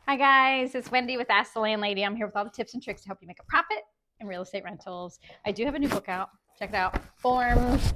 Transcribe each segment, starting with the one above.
Hi guys, it's Wendy with Ask The Landlady. I'm here with all the tips and tricks to help you make a profit in real estate rentals. I do have a new book out. Check it out. Forms.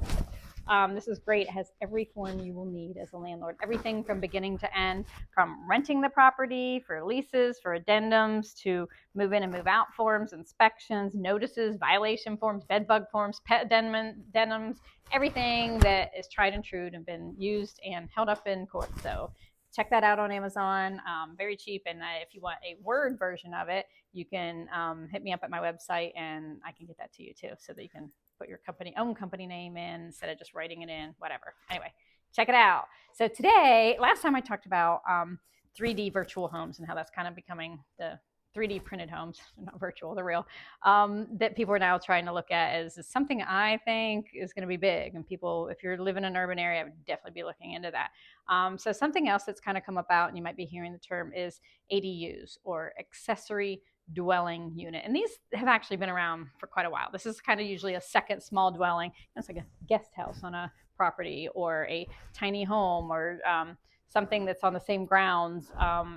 This is great. It has every form you will need as a landlord. Everything from beginning to end, from renting the property, for leases, for addendums, to move in and move out forms, inspections, notices, violation forms, bed bug forms, pet addendums, everything that is tried and true and been used and held up in court. So check that out on Amazon. Very cheap. And if you want a Word version of it, you can hit me up at my website and I can get that to you too, so that you can put your own company name in instead of just writing it in, whatever. Anyway, check it out. So today, last time I talked about 3D virtual homes and how that's kind of becoming the 3D printed homes, not virtual, they're real, that people are now trying to look at as something I think is going to be big. And people, if you're living in an urban area, I would definitely be looking into that. So something else that's kind of come about, and you might be hearing the term, is ADUs, or accessory dwelling unit. And these have actually been around for quite a while. This is kind of usually a second small dwelling. It's like a guest house on a property, or a tiny home, or something that's on the same grounds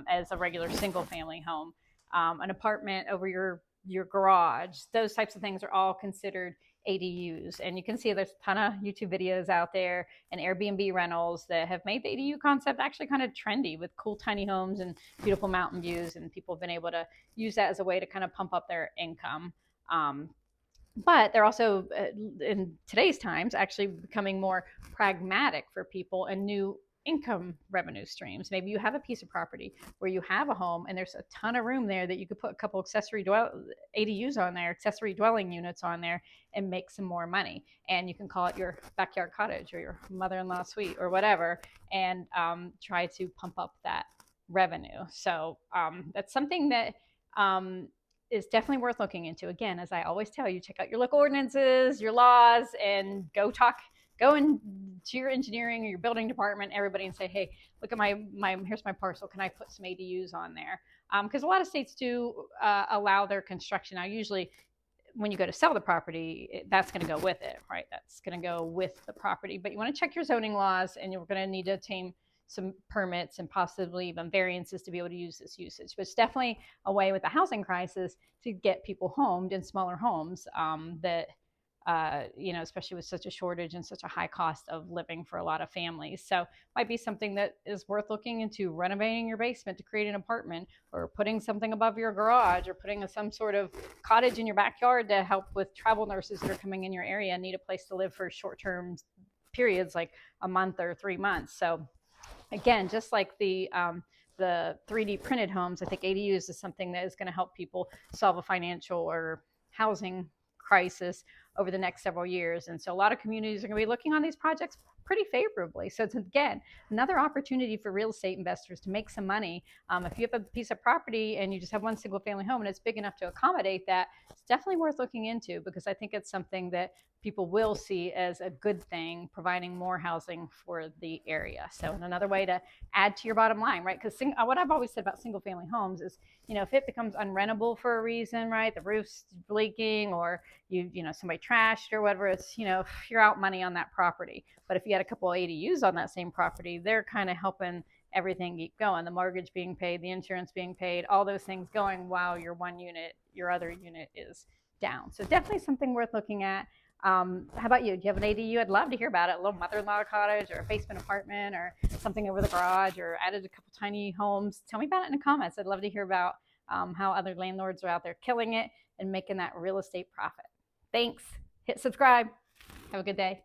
as a regular single family home. An apartment over your garage. Those types of things are all considered ADUs. And you can see there's a ton of YouTube videos out there and Airbnb rentals that have made the ADU concept actually kind of trendy, with cool tiny homes and beautiful mountain views. And people have been able to use that as a way to kind of pump up their income. But they're also, in today's times, actually becoming more pragmatic for people and new income revenue streams. Maybe you have a piece of property where you have a home and there's a ton of room there that you could put a couple ADUs on there, accessory dwelling units on there, and make some more money. And you can call it your backyard cottage or your mother-in-law suite or whatever, and try to pump up that revenue. So that's something that is definitely worth looking into. Again, as I always tell you, check out your local ordinances, your laws, and go into your engineering or your building department, everybody, and say, hey, look at here's my parcel. Can I put some ADUs on there? Because a lot of states do allow their construction. Now, usually when you go to sell the property, that's going to go with it, right? That's going to go with the property. But you want to check your zoning laws, and you're going to need to obtain some permits and possibly even variances to be able to use this usage. But it's definitely a way with the housing crisis to get people homed in smaller homes that especially with such a shortage and such a high cost of living for a lot of families. So might be something that is worth looking into, renovating your basement to create an apartment, or putting something above your garage, or putting some sort of cottage in your backyard to help with travel nurses that are coming in your area and need a place to live for short-term periods, like a month or 3 months. So again, just like the 3D printed homes, I think ADUs is something that is going to help people solve a financial or housing crisis over the next several years. And so a lot of communities are going to be looking on these projects pretty favorably. So it's, again, another opportunity for real estate investors to make some money. If you have a piece of property and you just have one single family home and it's big enough to accommodate that, it's definitely worth looking into, because I think it's something that people will see as a good thing, providing more housing for the area. So another way to add to your bottom line, right? Because what I've always said about single family homes is, if it becomes unrentable for a reason, right? The roof's leaking, or somebody trashed or whatever, it's, you're out money on that property. But if you had a couple of ADUs on that same property, they're kind of helping everything keep going. The mortgage being paid, the insurance being paid, all those things going while your other unit is down. So definitely something worth looking at. How about you? Do you have an ADU? I'd love to hear about it. A little mother-in-law cottage, or a basement apartment, or something over the garage, or added a couple tiny homes. Tell me about it in the comments. I'd love to hear about how other landlords are out there killing it and making that real estate profit. Thanks. Hit subscribe. Have a good day.